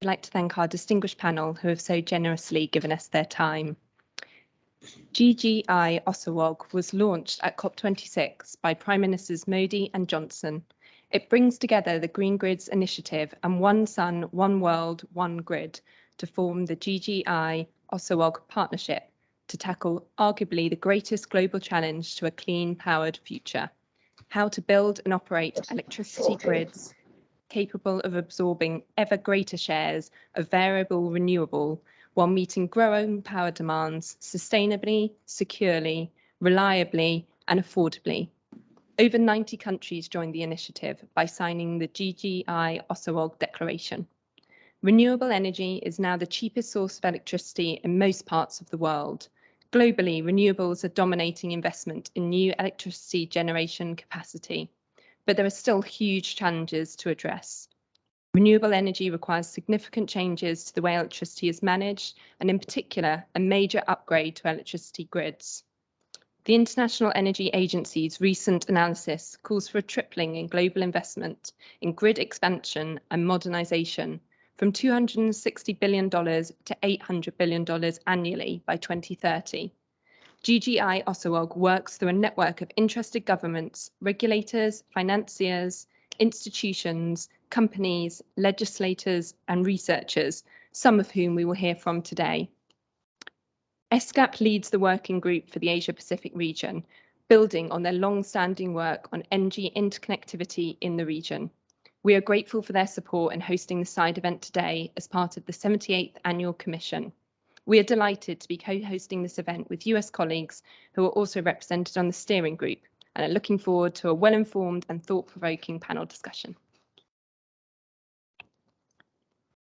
I'd like to thank our distinguished panel who have so generously given us their time. GGI Osawog was launched at COP26 by Prime Ministers Modi and Johnson. It brings together the Green Grids Initiative and One Sun, One World, One Grid to form the GGI Osawog Partnership to tackle arguably the greatest global challenge to a clean-powered future: how to build and operate electricity grids capable of absorbing ever greater shares of variable renewable while meeting growing power demands sustainably, securely, reliably, and affordably. Over 90 countries joined the initiative by signing the GGI Osawog Declaration. Renewable energy is now the cheapest source of electricity in most parts of the world. Globally, renewables are dominating investment in new electricity generation capacity, but there are still huge challenges to address. Renewable energy requires significant changes to the way electricity is managed, and in particular, a major upgrade to electricity grids. The International Energy Agency's recent analysis calls for a tripling in global investment in grid expansion and modernization from $260 billion to $800 billion annually by 2030. GGI Osawog works through a network of interested governments, regulators, financiers, institutions, companies, legislators, and researchers, some of whom we will hear from today. ESCAP leads the working group for the Asia-Pacific region, building on their long-standing work on energy interconnectivity in the region. We are grateful for their support in hosting the side event today as part of the 78th Annual Commission. We are delighted to be co-hosting this event with US colleagues who are also represented on the steering group and are looking forward to a well-informed and thought-provoking panel discussion.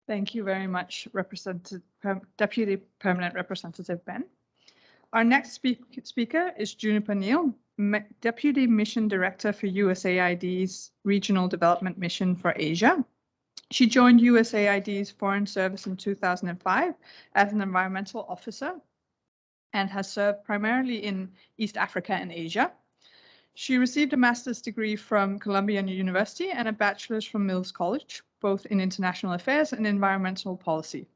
Thank you very much, Deputy Permanent Representative Ben. Our next speaker is Juniper Neal, Deputy Mission Director for USAID's Regional Development Mission for Asia. She joined USAID's Foreign Service in 2005 as an environmental officer and has served primarily in East Africa and Asia. She received a master's degree from Columbia University and a bachelor's from Mills College, both in international affairs and environmental policy.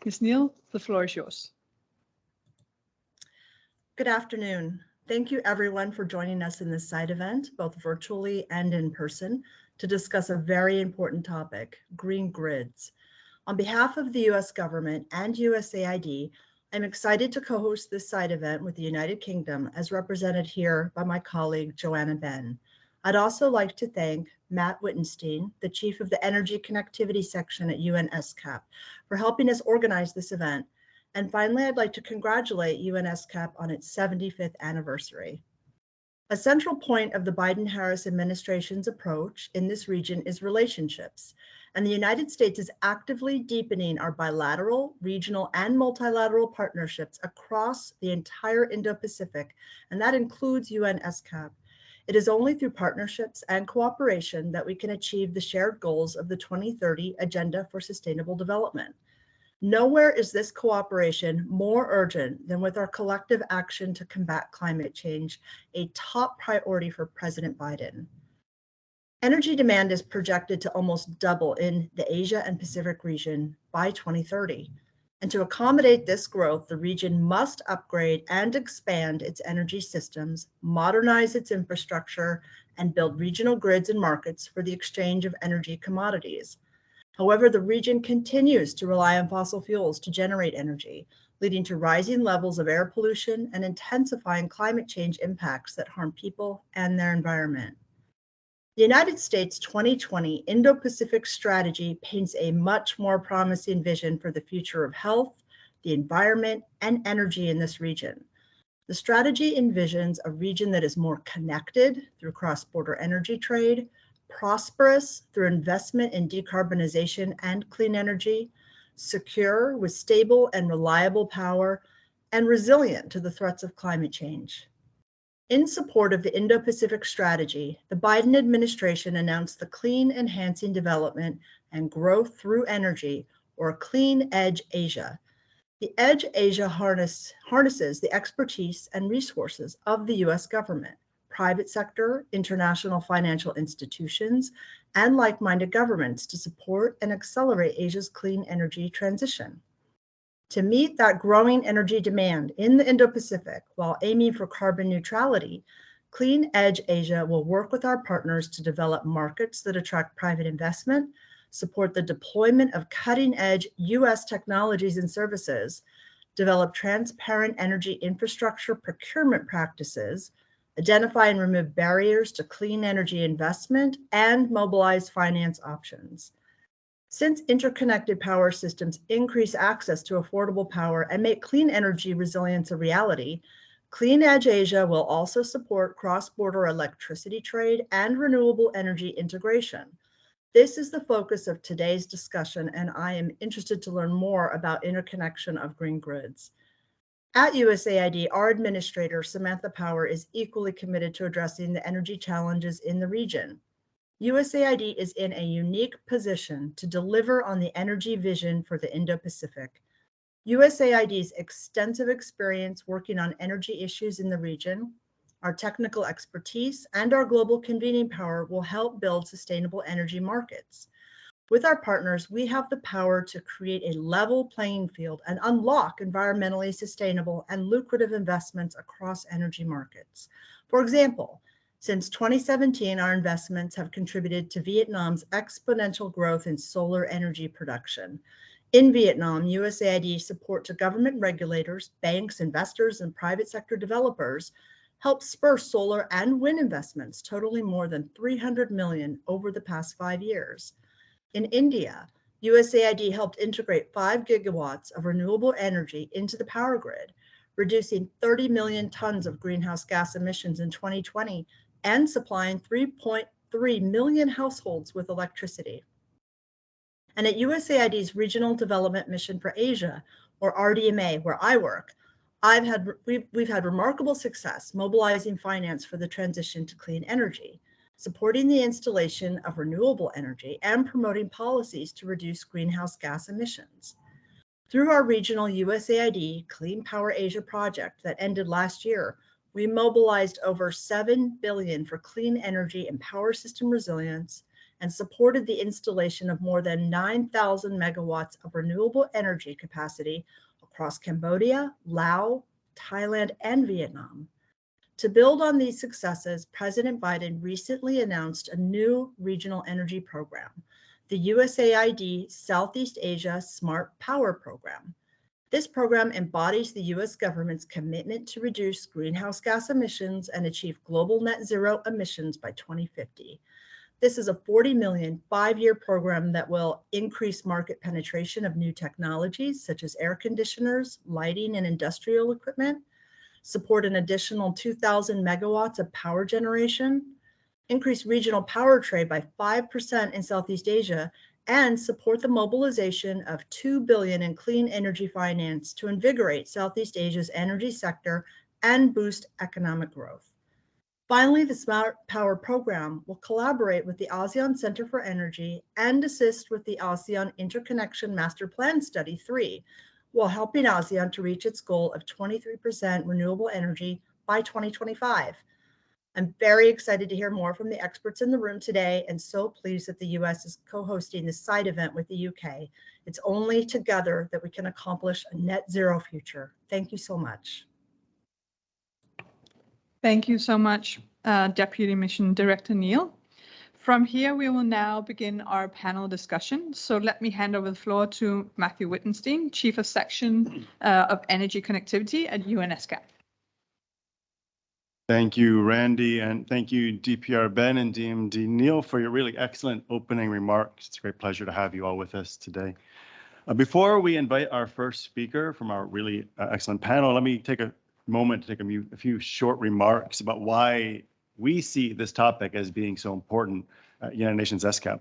Ms. Neal, the floor is yours. Good afternoon. Thank you everyone for joining us in this side event, both virtually and in person, to discuss a very important topic, green grids. On behalf of the US government and USAID, I'm excited to co-host this side event with the United Kingdom as represented here by my colleague, Joanna Ben. I'd also like to thank Matt Wittenstein, the Chief of the Energy Connectivity Section at UN ESCAP, for helping us organize this event. And finally, I'd like to congratulate UN ESCAP on its 75th anniversary. A central point of the Biden-Harris administration's approach in this region is relationships, and the United States is actively deepening our bilateral, regional, and multilateral partnerships across the entire Indo-Pacific, and that includes UN ESCAP. It is only through partnerships and cooperation that we can achieve the shared goals of the 2030 Agenda for Sustainable Development. Nowhere is this cooperation more urgent than with our collective action to combat climate change, a top priority for President Biden. Energy demand is projected to almost double in the Asia and Pacific region by 2030. And to accommodate this growth, the region must upgrade and expand its energy systems, modernize its infrastructure, and build regional grids and markets for the exchange of energy commodities. However, the region continues to rely on fossil fuels to generate energy, leading to rising levels of air pollution and intensifying climate change impacts that harm people and their environment. The United States 2020 Indo-Pacific strategy paints a much more promising vision for the future of health, the environment, and energy in this region. The strategy envisions a region that is more connected through cross-border energy trade, prosperous through investment in decarbonization and clean energy, secure with stable and reliable power, and resilient to the threats of climate change. In support of the Indo-Pacific strategy, the Biden administration announced the Clean Enhancing Development and Growth Through Energy, or Clean Edge Asia. The Edge Asia harnesses the expertise and resources of the US government, private sector, international financial institutions, and like-minded governments to support and accelerate Asia's clean energy transition. To meet that growing energy demand in the Indo-Pacific while aiming for carbon neutrality, Clean Edge Asia will work with our partners to develop markets that attract private investment, support the deployment of cutting-edge U.S. technologies and services, develop transparent energy infrastructure procurement practices, identify and remove barriers to clean energy investment, and mobilize finance options. Since interconnected power systems increase access to affordable power and make clean energy resilience a reality, Clean Edge Asia will also support cross-border electricity trade and renewable energy integration. This is the focus of today's discussion, and I am interested to learn more about interconnection of green grids. At USAID, our administrator, Samantha Power, is equally committed to addressing the energy challenges in the region. USAID is in a unique position to deliver on the energy vision for the Indo-Pacific. USAID's extensive experience working on energy issues in the region, our technical expertise, and our global convening power will help build sustainable energy markets. With our partners, we have the power to create a level playing field and unlock environmentally sustainable and lucrative investments across energy markets. For example, since 2017, our investments have contributed to Vietnam's exponential growth in solar energy production. In Vietnam, USAID support to government regulators, banks, investors, and private sector developers help spur solar and wind investments totaling more than $300 million over the past 5 years. In India, USAID helped integrate 5 gigawatts of renewable energy into the power grid, reducing 30 million tons of greenhouse gas emissions in 2020 and supplying 3.3 million households with electricity. And at USAID's Regional Development Mission for Asia, or RDMA, where I work, we've had remarkable success mobilizing finance for the transition to clean energy, supporting the installation of renewable energy, and promoting policies to reduce greenhouse gas emissions. Through our regional USAID Clean Power Asia project that ended last year, we mobilized over $7 billion for clean energy and power system resilience and supported the installation of more than 9,000 megawatts of renewable energy capacity across Cambodia, Laos, Thailand, and Vietnam. To build on these successes, President Biden recently announced a new regional energy program, the USAID Southeast Asia Smart Power Program. This program embodies the U.S. government's commitment to reduce greenhouse gas emissions and achieve global net zero emissions by 2050. This is a $40 million 5-year program that will increase market penetration of new technologies such as air conditioners, lighting, and industrial equipment, support an additional 2,000 megawatts of power generation, increase regional power trade by 5% in Southeast Asia, and support the mobilization of $2 billion in clean energy finance to invigorate Southeast Asia's energy sector and boost economic growth. Finally, the Smart Power Program will collaborate with the ASEAN Center for Energy and assist with the ASEAN Interconnection Master Plan Study 3, while helping ASEAN to reach its goal of 23% renewable energy by 2025. I'm very excited to hear more from the experts in the room today and so pleased that the US is co-hosting this side event with the UK. It's only together that we can accomplish a net zero future. Thank you so much. Thank you so much, Deputy Mission Director Neil. From here, we will now begin our panel discussion. So let me hand over the floor to Matthew Wittenstein, Chief of Section of Energy Connectivity at UN ESCAP. Thank you, Randy, and thank you, DPR Ben and DMD Neil, for your really excellent opening remarks. It's a great pleasure to have you all with us today. Before we invite our first speaker from our really excellent panel, let me take a moment to take a few short remarks about why we see this topic as being so important at United Nations ESCAP.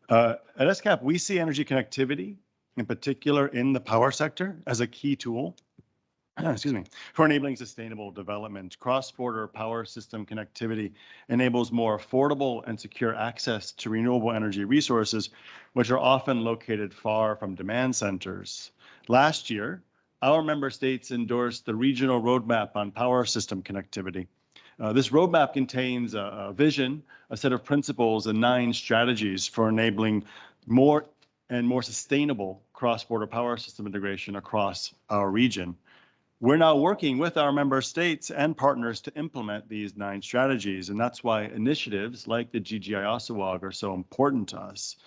At ESCAP, we see energy connectivity, in particular in the power sector, as a key tool for enabling sustainable development. Cross-border power system connectivity enables more affordable and secure access to renewable energy resources, which are often located far from demand centers. Last year, our member states endorsed the Regional Roadmap on Power System Connectivity, This roadmap contains a vision, a set of principles, and 9 strategies for enabling more and more sustainable cross-border power system integration across our region. We're now working with our member states and partners to implement these 9 strategies, and that's why initiatives like the GGI ASEAN are so important to us.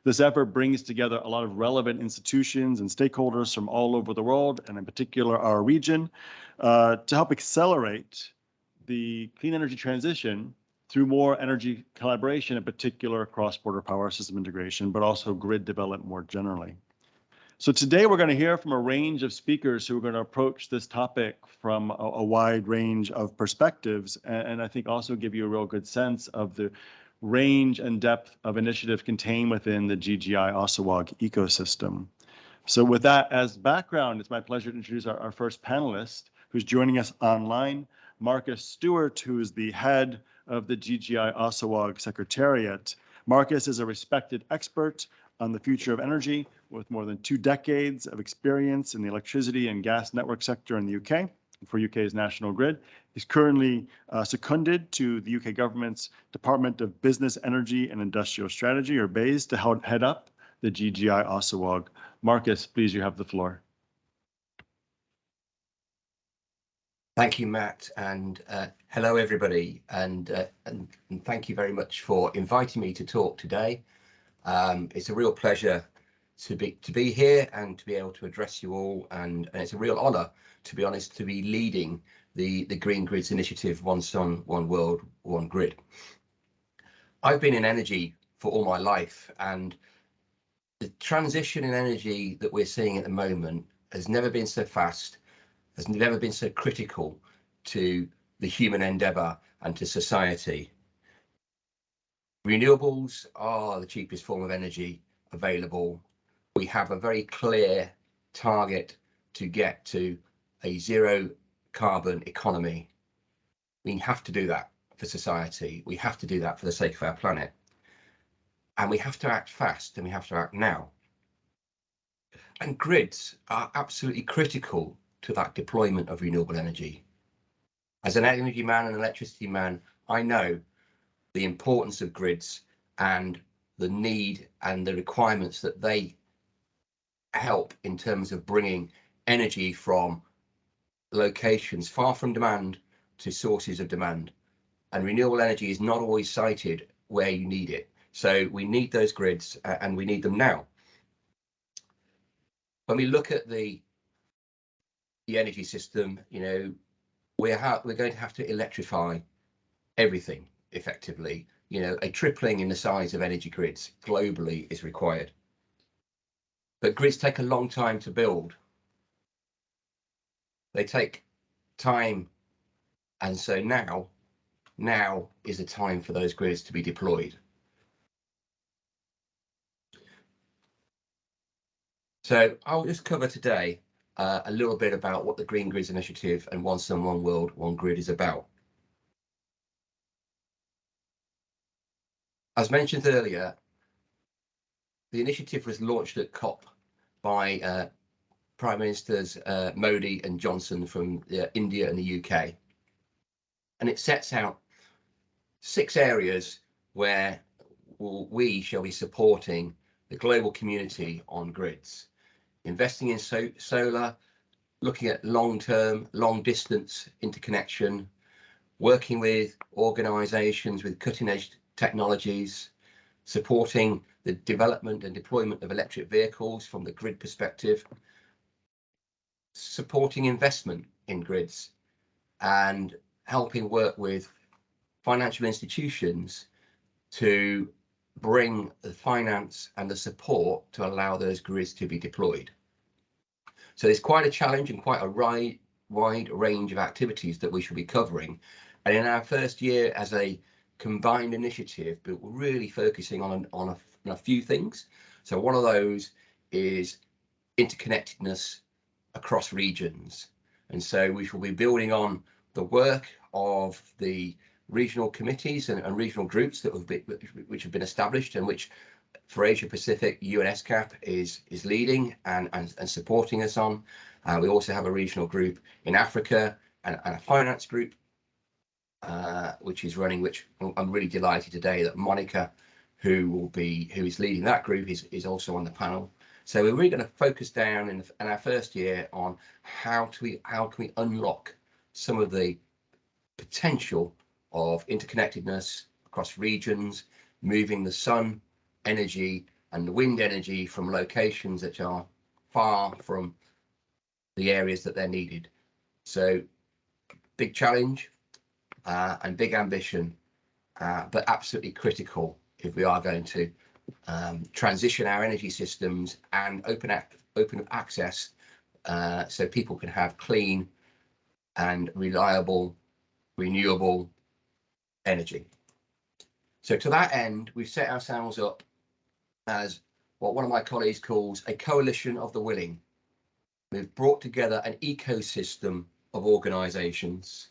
This effort brings together a lot of relevant institutions and stakeholders from all over the world, and in particular our region, to help accelerate the clean energy transition through more energy collaboration, in particular cross-border power system integration, but also grid development more generally. So today we're going to hear from a range of speakers who are going to approach this topic from a wide range of perspectives, and I think also give you a real good sense of the range and depth of initiatives contained within the GGI ASEAN ecosystem. So with that as background, it's my pleasure to introduce our first panelist who's joining us online, Marcus Stewart, who is the head of the GGI ASEAN Secretariat. Marcus is a respected expert on the future of energy with more than 2 decades of experience in the electricity and gas network sector in the UK for UK's National Grid. He's currently seconded to the UK government's Department of Business, Energy and Industrial Strategy, or BEIS, to head up the GGI ASEAN. Marcus, please, you have the floor. Thank you, Matt, and hello, everybody, and thank you very much for inviting me to talk today. It's a real pleasure to be here and to be able to address you all, and it's a real honour, to be honest, to be leading the Green Grids initiative, One Sun, One World, One Grid. I've been in energy for all my life, and the transition in energy that we're seeing at the moment has never been so fast, has never been so critical to the human endeavour and to society. Renewables are the cheapest form of energy available. We have a very clear target to get to a zero carbon economy. We have to do that for society. We have to do that for the sake of our planet. And we have to act fast, and we have to act now. And grids are absolutely critical to that deployment of renewable energy. As an energy man and electricity man, I know the importance of grids and the need and the requirements that they help in terms of bringing energy from locations far from demand to sources of demand. And renewable energy is not always sited where you need it. So we need those grids, and we need them now. When we look at the energy system, you know, we're going to have to electrify everything effectively. You know, a tripling in the size of energy grids globally is required. But grids take a long time to build. They take time, and so now is the time for those grids to be deployed. So I'll just cover today a little bit about what the Green Grids Initiative and One Sun, One World, One Grid is about. As mentioned earlier, the initiative was launched at COP by Prime Ministers Modi and Johnson from India and the UK. And it sets out 6 areas where we shall be supporting the global community on grids. Investing in solar, looking at long-term, long-distance interconnection, working with organisations with cutting-edge technologies, supporting the development and deployment of electric vehicles from the grid perspective, supporting investment in grids, and helping work with financial institutions to bring the finance and the support to allow those grids to be deployed. So there's quite a challenge and quite a wide range of activities that we should be covering. And in our first year as a combined initiative, but we're really focusing on a few things. So one of those is interconnectedness across regions. And so we shall be building on the work of the regional committees and regional groups which have been established, and which for AsiaPacific, UN ESCAP is leading and supporting us on. We also have a regional group in Africa and a finance group. which is running, which I'm really delighted today that Monica, who is leading that group, is also on the panel. So we're really going to focus down in our first year on how can we unlock some of the potential of interconnectedness across regions, moving the sun energy and the wind energy from locations that are far from the areas that they're needed. So big challenge and big ambition, but absolutely critical if we are going to transition our energy systems and open up access so people can have clean and reliable, renewable energy. So to that end, we've set ourselves up as what one of my colleagues calls a coalition of the willing. We've brought together an ecosystem of organisations,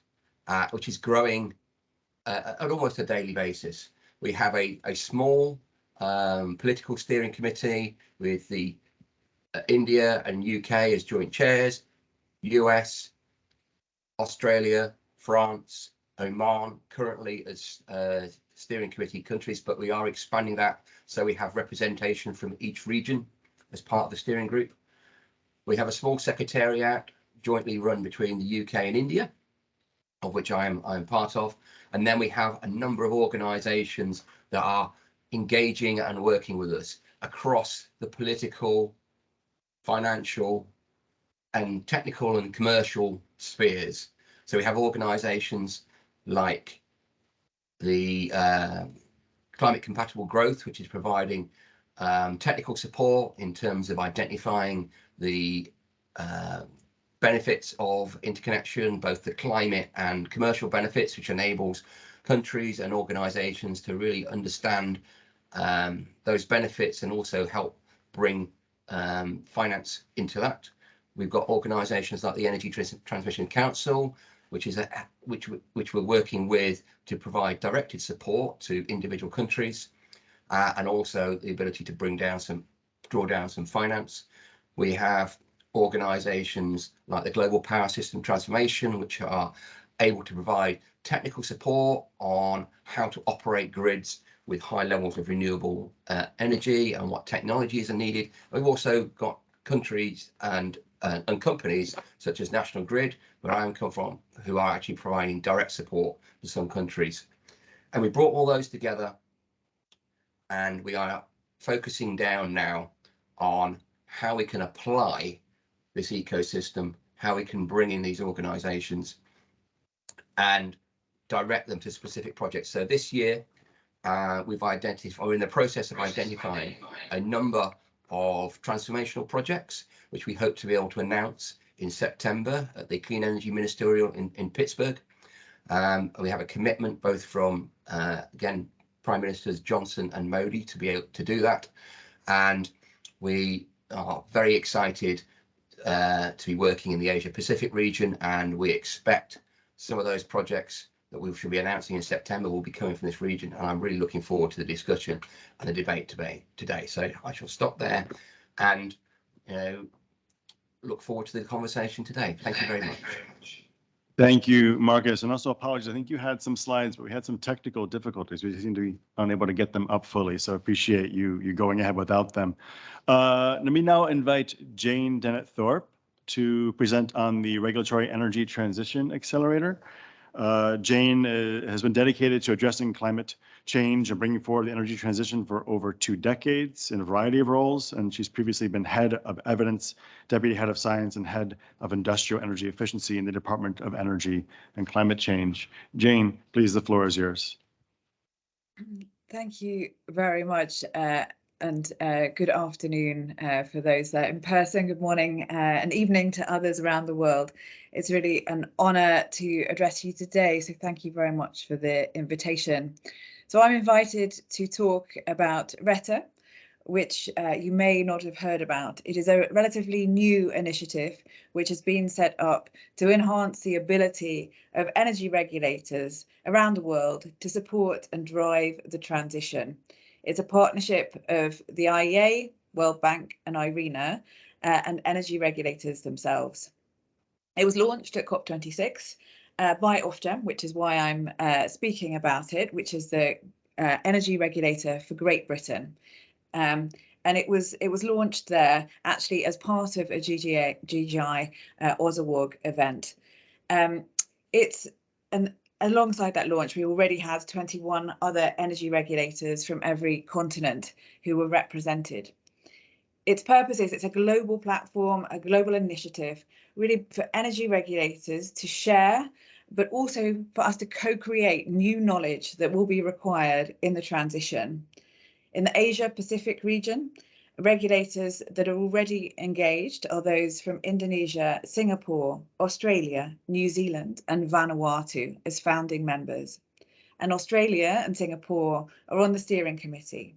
which is growing at almost a daily basis. We have a small political steering committee with the India and UK as joint chairs, US, Australia, France, Oman currently as steering committee countries, but we are expanding that so we have representation from each region as part of the steering group. We have a small secretariat jointly run between the UK and India, of which I am part of, and then we have a number of organisations that are engaging and working with us across the political, financial, and technical and commercial spheres. So we have organisations like the Climate Compatible Growth, which is providing technical support in terms of identifying the benefits of interconnection, both the climate and commercial benefits, which enables countries and organisations to really understand those benefits and also help bring finance into that. We've got organisations like the Energy Transmission Council, which we're working with to provide directed support to individual countries, and also the ability to draw down some finance. We have organisations like the Global Power System Transformation, which are able to provide technical support on how to operate grids with high levels of renewable energy and what technologies are needed. We've also got countries and companies such as National Grid, where I come from, who are actually providing direct support to some countries. And we brought all those together, and we are focusing down now on how we can apply this ecosystem, how we can bring in these organisations and direct them to specific projects. So this year, we've identified, or in the process of identifying, a number of transformational projects, which we hope to be able to announce in September at the Clean Energy Ministerial in Pittsburgh. We have a commitment both from, again, Prime Ministers Johnson and Modi to be able to do that. And we are very excited to be working in the Asia-Pacific region, and we expect some of those projects that we should be announcing in September will be coming from this region, and I'm really looking forward to the discussion and the debate today. So I shall stop there and look forward to the conversation today. Thank you very much. Thank you, Marcus, and also apologies. I think you had some slides, but we had some technical difficulties. We seem to be unable to get them up fully, so appreciate you going ahead without them. Let me now invite Jane Dennett-Thorpe to present on the Regulatory Energy Transition Accelerator. Jane has been dedicated to addressing climate change and bringing forward the energy transition for over 2 decades in a variety of roles, and she's previously been head of evidence, deputy head of science, and head of industrial energy efficiency in the Department of Energy and Climate Change. Jane, please, the floor is yours. Thank you very much, and good afternoon for those in person. Good morning and evening to others around the world. It's really an honour to address you today, so thank you very much for the invitation. So I'm invited to talk about RETA, which you may not have heard about. It is a relatively new initiative which has been set up to enhance the ability of energy regulators around the world to support and drive the transition. It's a partnership of the IEA, World Bank and IRENA, and energy regulators themselves. It was launched at COP26 by Ofgem, which is why I'm speaking about it, which is the energy regulator for Great Britain. And it was launched there actually as part of a GGI ASAWOG event. Alongside that launch, we already had 21 other energy regulators from every continent who were represented. Its purpose is it's a global platform, a global initiative, really for energy regulators to share, but also for us to co-create new knowledge that will be required in the transition. In the Asia-Pacific region, regulators that are already engaged are those from Indonesia, Singapore, Australia, New Zealand, and Vanuatu as founding members. And Australia and Singapore are on the steering committee.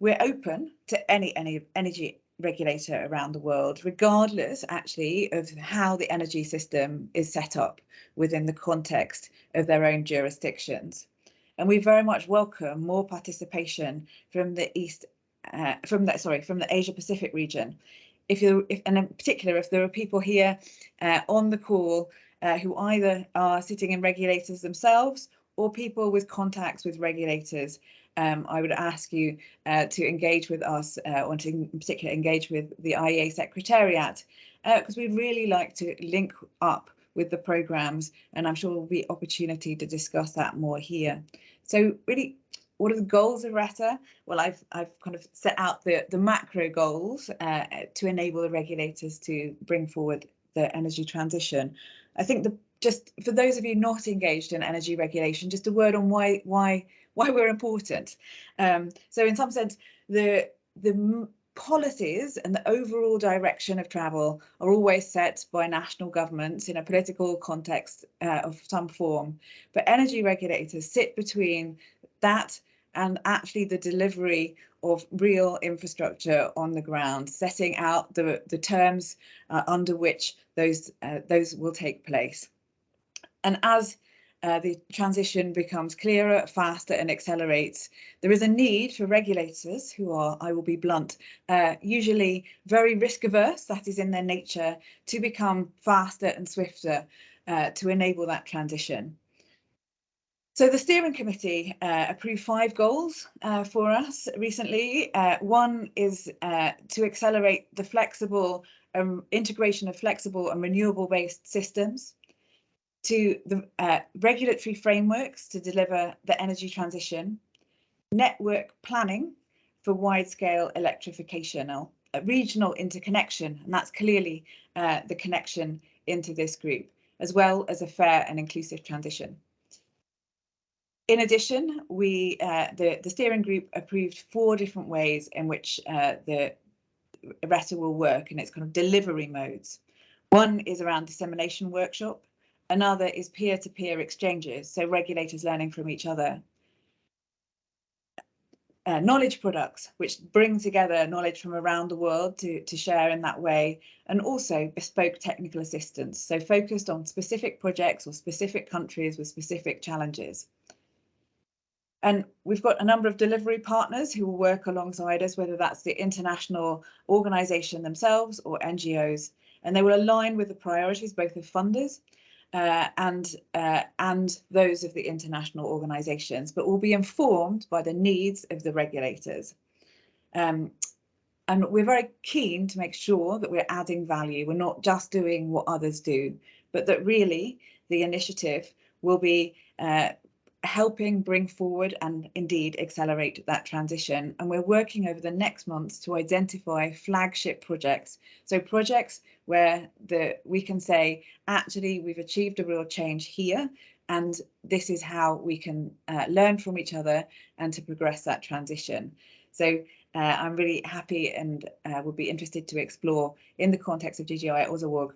We're open to any energy regulator around the world, regardless actually of how the energy system is set up within the context of their own jurisdictions. And we very much welcome more participation from the Asia-Pacific region. And in particular, if there are people here on the call who either are sitting in regulators themselves or people with contacts with regulators, I would ask you to engage with us, or to in particular engage with the IEA Secretariat, because we'd really like to link up with the programmes, and I'm sure there will be opportunity to discuss that more here. So really, what are the goals of RETA? Well, I've kind of set out the macro goals to enable the regulators to bring forward the energy transition. I think just for those of you not engaged in energy regulation, just a word on why we're important. So in some sense, the policies and the overall direction of travel are always set by national governments in a political context of some form. But energy regulators sit between that and actually the delivery of real infrastructure on the ground, setting out the terms under which those will take place. And as the transition becomes clearer, faster, and accelerates, there is a need for regulators who are, I will be blunt, usually very risk averse, that is in their nature, to become faster and swifter to enable that transition. So the steering committee approved 5 goals for us recently. One is to accelerate the flexible integration of flexible and renewable-based systems, to the regulatory frameworks to deliver the energy transition, network planning for wide-scale electrification, or regional interconnection, and that's clearly the connection into this group, as well as a fair and inclusive transition. In addition, the steering group approved 4 different ways in which the RETA will work in its kind of delivery modes. One is around dissemination workshop. Another is peer-to-peer exchanges, so regulators learning from each other. Knowledge products, which bring together knowledge from around the world to share in that way, and also bespoke technical assistance, so focused on specific projects or specific countries with specific challenges. And we've got a number of delivery partners who will work alongside us, whether that's the international organisation themselves or NGOs, and they will align with the priorities both of funders and those of the international organisations, but will be informed by the needs of the regulators. And we're very keen to make sure that we're adding value. We're not just doing what others do, but that really the initiative will be helping bring forward and indeed accelerate that transition. And we're working over the next months to identify flagship projects. So projects where we can say, actually, we've achieved a real change here, and this is how we can learn from each other and to progress that transition. So I'm really happy and would be interested to explore in the context of GGI ASAWOG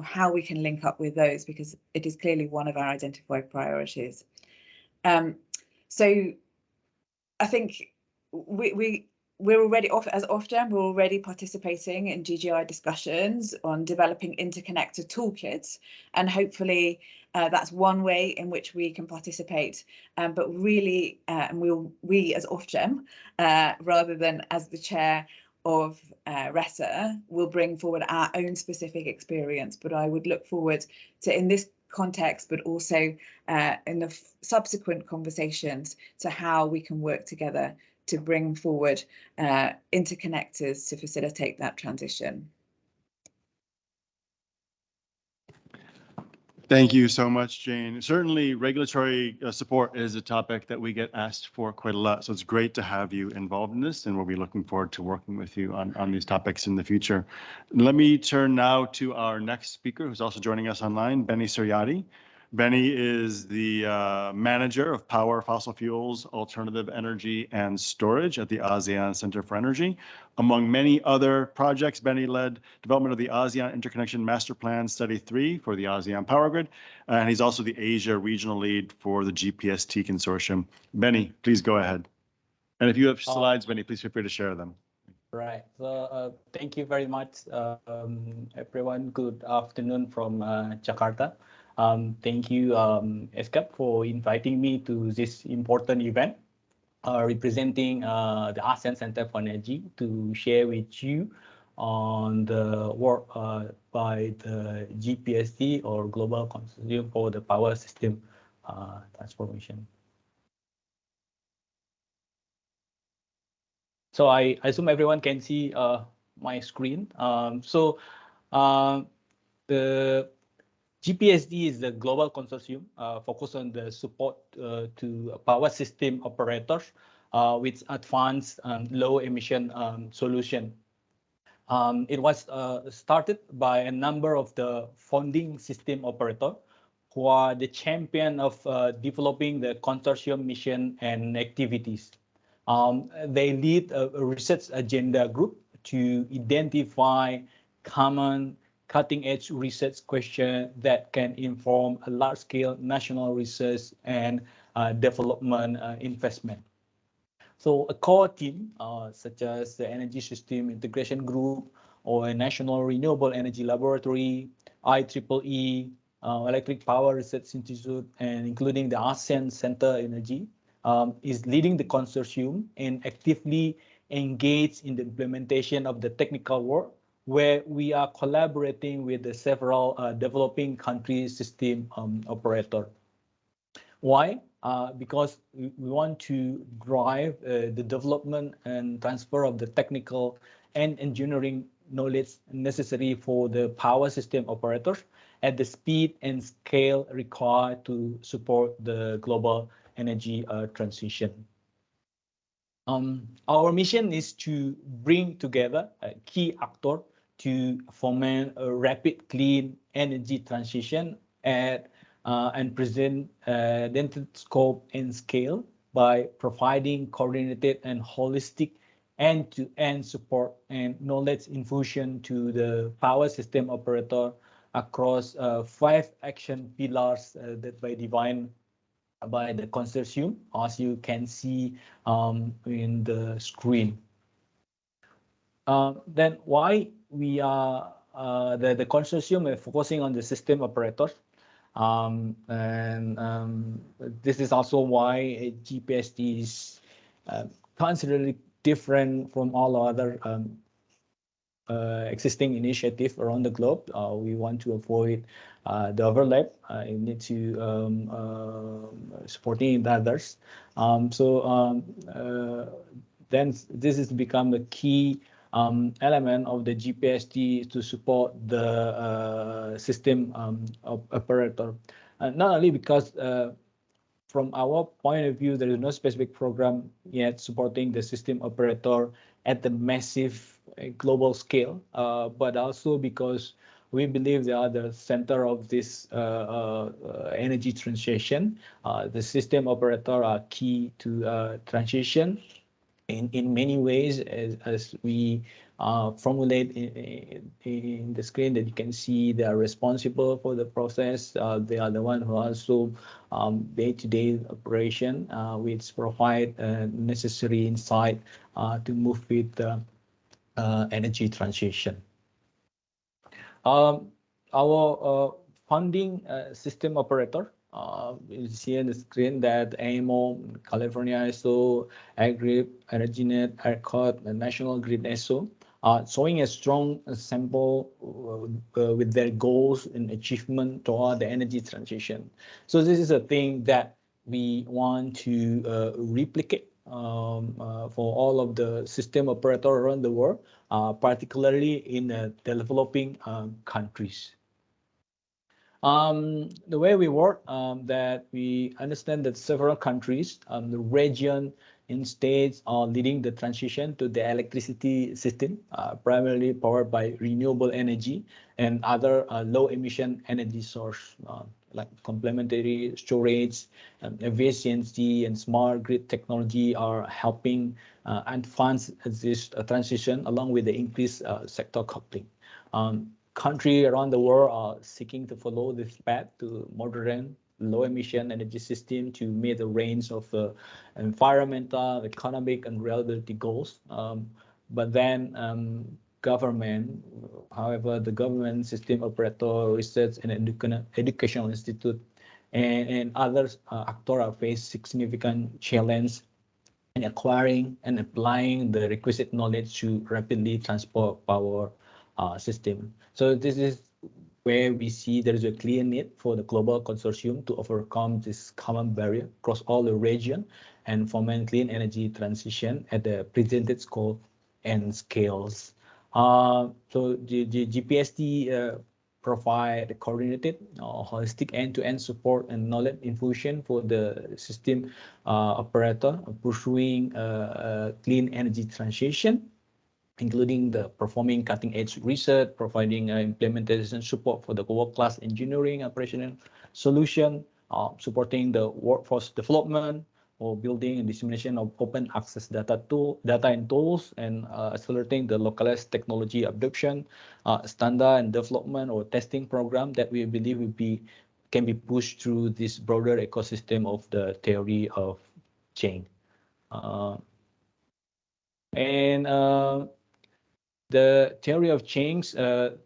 how we can link up with those, because it is clearly one of our identified priorities. So I think we're already as Ofgem, we're already participating in GGI discussions on developing interconnector toolkits, and hopefully that's one way in which we can participate. But really, we as Ofgem, rather than as the chair, of RESA will bring forward our own specific experience, but I would look forward to, in this context, but also in the subsequent conversations, to how we can work together to bring forward interconnectors to facilitate that transition. Thank you so much, Jane. Certainly, regulatory support is a topic that we get asked for quite a lot. So it's great to have you involved in this, and we'll be looking forward to working with you on these topics in the future. Let me turn now to our next speaker, who's also joining us online, Benny Suryadi. Benny is the manager of Power, Fossil Fuels, Alternative Energy, and Storage at the ASEAN Center for Energy. Among many other projects, Benny led development of the ASEAN Interconnection Master Plan Study 3 for the ASEAN Power Grid, and he's also the Asia Regional Lead for the GPST Consortium. Benny, please go ahead. And if you have slides, Benny, please feel free to share them. Right. So thank you very much, everyone. Good afternoon from Jakarta. Thank you, ESCAP, for inviting me to this important event, representing the ASEAN Center for Energy, to share with you on the work by the GPST, or Global Consortium for the Power System Transformation. So I assume everyone can see my screen. The GPST is the global consortium focused on the support to power system operators with advanced low emission solution. It was started by a number of the founding system operators who are the champion of developing the consortium mission and activities. They lead a research agenda group to identify common cutting-edge research questions that can inform a large-scale national research and development investment. So a core team, such as the Energy System Integration Group or a National Renewable Energy Laboratory, IEEE, Electric Power Research Institute, and including the ASEAN Center Energy, is leading the consortium and actively engaged in the implementation of the technical work, where we are collaborating with the several developing countries system operator. Why? Because we want to drive the development and transfer of the technical and engineering knowledge necessary for the power system operators at the speed and scale required to support the global energy transition. Our mission is to bring together a key actor to foment a rapid clean energy transition and present dented scope and scale by providing coordinated and holistic end-to-end support and knowledge infusion to the power system operator across 5 action pillars that were defined by the consortium, as you can see in the screen. Then why we are the consortium is focusing on the system operators, this is also why GPST is considerably different from all other existing initiative around the globe. We want to avoid the overlap into supporting the others. Then this has become a key element of the GPST to support the system operator. Not only because from our point of view, there is no specific program yet supporting the system operator at the massive global scale, but also because we believe they are the center of this energy transition. The system operator are key to transition in many ways, as we formulate in the screen that you can see. They are responsible for the process. They are the one who also day-to-day operation, which provide necessary insight to move with the energy transition. Our funding system operator You see on the screen that AMO, California ISO, AgRIP, EnergyNet, ERCOT, and National Grid ISO, showing a strong sample with their goals and achievement toward the energy transition. So this is a thing that we want to replicate for all of the system operators around the world, particularly in developing countries. The way we work, that we understand that several countries, the region and states are leading the transition to the electricity system, primarily powered by renewable energy and other low emission energy source, like complementary storage, efficiency, and smart grid technology are helping advance this transition along with the increased sector coupling. Countries around the world are seeking to follow this path to modern, low-emission energy system to meet the range of environmental, economic, and reliability goals. But then government, however, the government, system operator, research, and educational institute, and other actors are facing significant challenge in acquiring and applying the requisite knowledge to rapidly transport power system. So this is where we see there is a clear need for the global consortium to overcome this common barrier across all the region and foment clean energy transition at the presented scope and scales. So the GPSD provide coordinated, holistic end-to-end support and knowledge infusion for the system operator pursuing clean energy transition, including the performing cutting-edge research, providing implementation support for the world-class engineering operational solution, supporting the workforce development, or building and dissemination of open access data and tools, and accelerating the localized technology adoption, standard and development or testing program that we believe can be pushed through this broader ecosystem of the theory of change. The theory of change that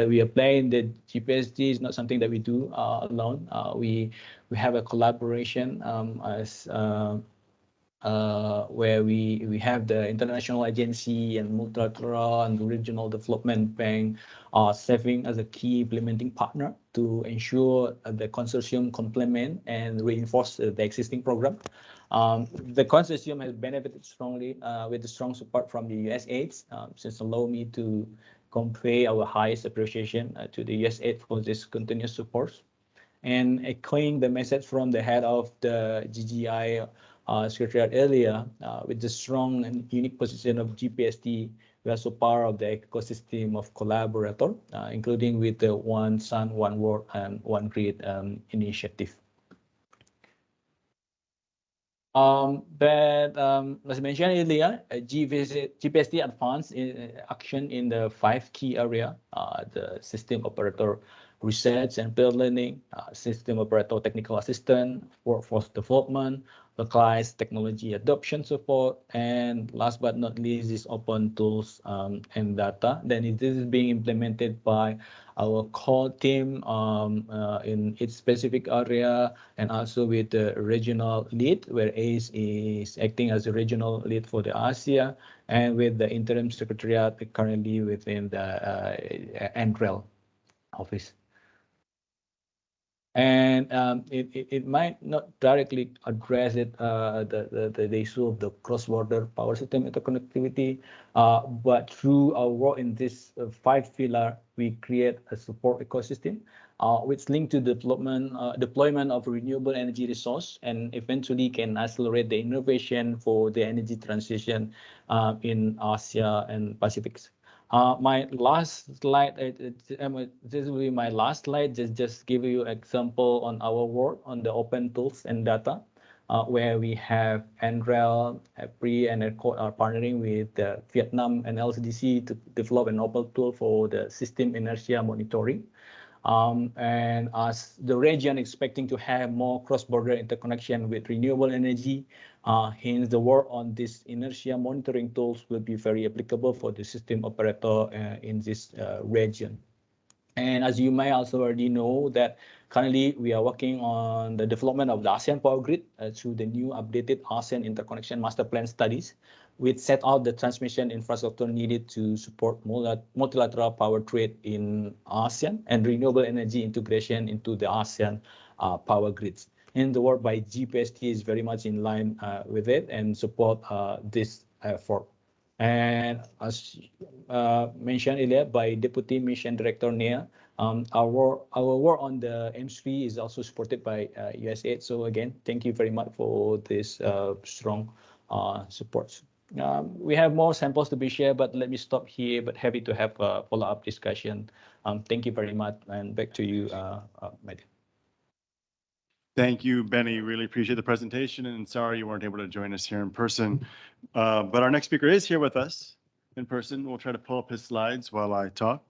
we apply in the GPSD is not something that we do alone. We have a collaboration where we have the international agency and multilateral and regional development bank serving as a key implementing partner to ensure the consortium complement and reinforce the existing program. The consortium has benefited strongly with the strong support from the USAIDs, since allow me to convey our highest appreciation to the USAID for this continuous support. And echoing the message from the head of the GGI secretariat earlier, with the strong and unique position of GPSD, we are also part of the ecosystem of collaborator, including with the One Sun, One World, and One Grid initiative. But as mentioned earlier, GPSD advanced action in the 5 key areas: the system operator research and field learning, system operator technical assistance, workforce development, localized technology adoption support, and last but not least is open tools and data. Then this is being implemented by our core team in its specific area, and also with the regional lead, where ACE is acting as a regional lead for the ASEAN, and with the interim secretariat currently within the NREL office. And it might not directly address the issue of the cross-border power system interconnectivity, but through our work in this 5 pillar, we create a support ecosystem which link to deployment of renewable energy resource, and eventually can accelerate the innovation for the energy transition in Asia and Pacific. My last slide, this will be my last slide, just give you an example on our work on the open tools and data, where we have NREL, APRI, and ERCOT are partnering with Vietnam and LCDC to develop an open tool for the system inertia monitoring. And as the region expecting to have more cross-border interconnection with renewable energy, hence the work on this inertia monitoring tools will be very applicable for the system operator in this region. And as you may also already know that currently we are working on the development of the ASEAN power grid through the new updated ASEAN interconnection master plan studies, which set out the transmission infrastructure needed to support multilateral power trade in ASEAN and renewable energy integration into the ASEAN power grids. And the work by GPST is very much in line with it and support this effort. And as mentioned earlier by Deputy Mission Director Nia, our work on the M3 is also supported by USAID. So again, thank you very much for this strong support. We have more samples to be shared, but let me stop here, but happy to have a follow-up discussion. Thank you very much, and back to you, Matt. Thank you, Benny. Really appreciate the presentation, and sorry you weren't able to join us here in person. But our next speaker is here with us in person. We'll try to pull up his slides while I talk.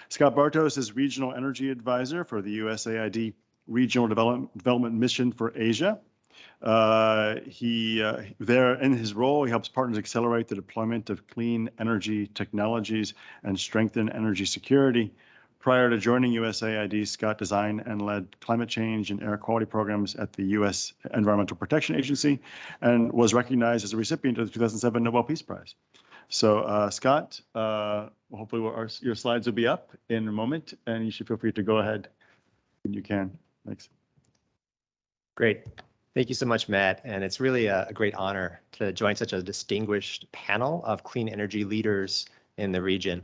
Scott Bartos is Regional Energy Advisor for the USAID Regional Development Mission for Asia. There in his role, he helps partners accelerate the deployment of clean energy technologies and strengthen energy security. Prior to joining USAID, Scott designed and led climate change and air quality programs at the U.S. Environmental Protection Agency and was recognized as a recipient of the 2007 Nobel Peace Prize. So Scott, hopefully your slides will be up in a moment, and you should feel free to go ahead when you can. Thanks. Great. Thank you so much, Matt. And it's really a great honor to join such a distinguished panel of clean energy leaders in the region.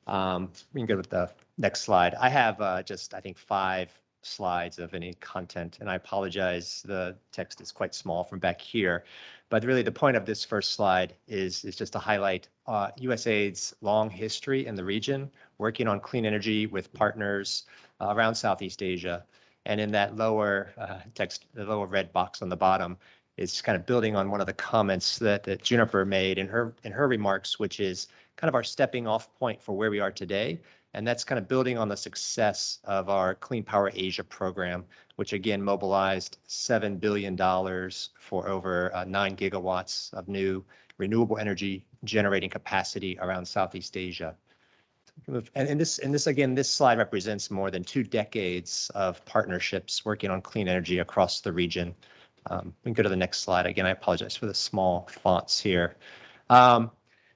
We can go with the next slide. I have just, I think, 5 slides of any content, and I apologize, the text is quite small from back here. But really the point of this first slide is just to highlight USAID's long history in the region, working on clean energy with partners around Southeast Asia. And in that lower text, the lower red box on the bottom, is kind of building on one of the comments that Juniper made in her remarks, which is kind of our stepping off point for where we are today. And that's kind of building on the success of our Clean Power Asia program, which again mobilized $7 billion for over 9 gigawatts of new renewable energy generating capacity around Southeast Asia. And this again, this slide represents more than 2 decades of partnerships working on clean energy across the region. We can go to the next slide. Again, I apologize for the small fonts here.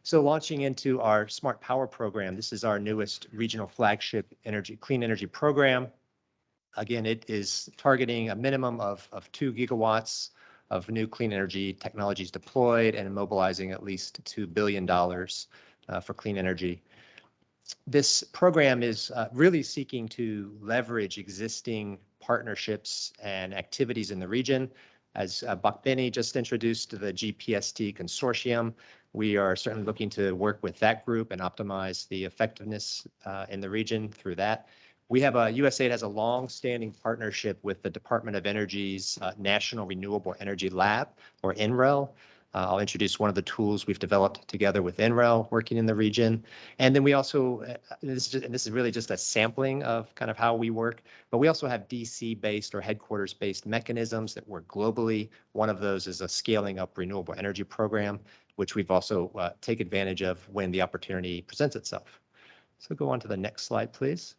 So launching into our Smart Power program, this is our newest regional flagship clean energy program. Again, it is targeting a minimum of 2 gigawatts of new clean energy technologies deployed and mobilizing at least $2 billion for clean energy. This program is really seeking to leverage existing partnerships and activities in the region. As Bakbeni just introduced the GPST consortium, we are certainly looking to work with that group and optimize the effectiveness in the region through that. We have USAID has a long-standing partnership with the Department of Energy's National Renewable Energy Lab, or NREL. I'll introduce one of the tools we've developed together with NREL working in the region. And then we also, this is really just a sampling of kind of how we work, but we also have DC-based or headquarters-based mechanisms that work globally. One of those is a scaling up renewable energy program, which we've also take advantage of when the opportunity presents itself. So go on to the next slide, please.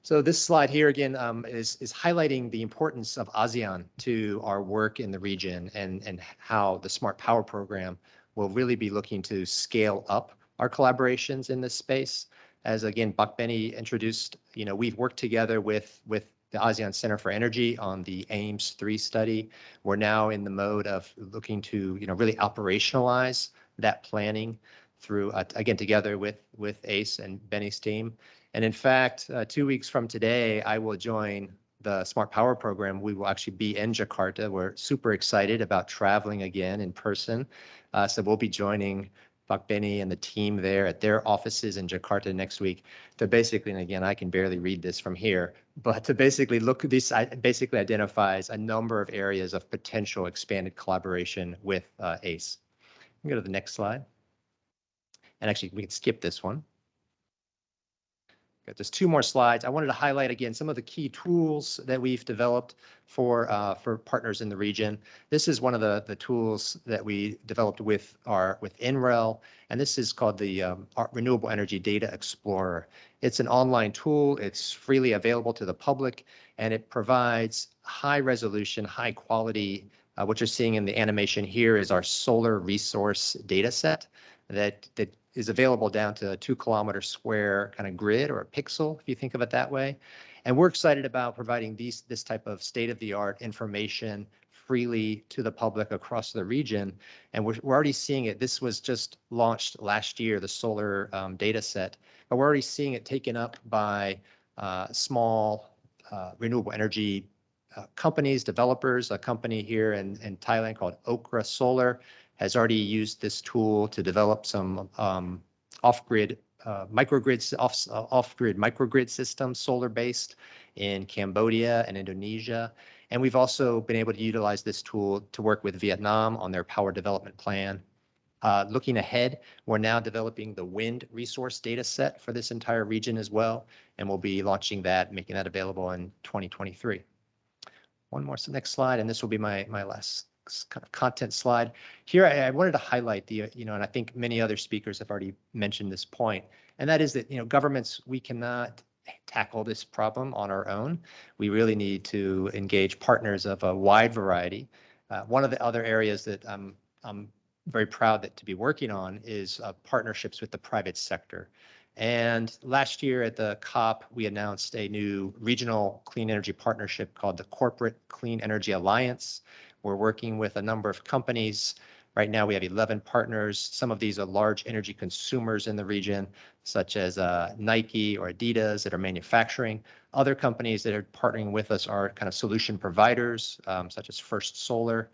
So this slide here again is highlighting the importance of ASEAN to our work in the region and how the Smart Power program will really be looking to scale up our collaborations in this space. As again, Bakbeni introduced, we've worked together with the ASEAN Center for Energy on the AIMS-3 study. We're now in the mode of looking to really operationalize that planning through, again, together with ACE and Benny's team. And in fact, 2 weeks from today, I will join the Smart Power program. We will actually be in Jakarta. We're super excited about traveling again in person. So we'll be joining Bakbeni and the team there at their offices in Jakarta next week to basically, and again, I can barely read this from here, but to basically look at this, basically identifies a number of areas of potential expanded collaboration with ACE. We can go to the next slide. And actually, we can skip this one. Got just 2 more slides. I wanted to highlight again some of the key tools that we've developed for partners in the region. This is one of the tools that we developed with NREL, and this is called the Renewable Energy Data Explorer. It's an online tool. It's freely available to the public, and it provides high resolution, high quality. What you're seeing in the animation here is our solar resource data set that is available down to a 2 kilometer square kind of grid or a pixel, if you think of it that way. And we're excited about providing this type of state-of-the-art information freely to the public across the region. And we're already seeing it. This was just launched last year, the solar data set, but we're already seeing it taken up by small renewable energy companies, developers. A company here in Thailand called Okra Solar has already used this tool to develop some off-grid microgrid systems, solar-based, in Cambodia and Indonesia. And we've also been able to utilize this tool to work with Vietnam on their power development plan. Looking ahead, we're now developing the wind resource data set for this entire region as well, and we'll be launching that, making that available in 2023. One more, so next slide, and this will be my last kind of content slide. Here, I wanted to highlight and I think many other speakers have already mentioned this point, and that is that, governments, we cannot tackle this problem on our own. We really need to engage partners of a wide variety. One of the other areas that I'm very proud to be working on is partnerships with the private sector. And last year at the COP, we announced a new regional clean energy partnership called the Corporate Clean Energy Alliance. We're working with a number of companies. Right now, we have 11 partners. Some of these are large energy consumers in the region, such as Nike or Adidas that are manufacturing. Other companies that are partnering with us are kind of solution providers, such as First Solar,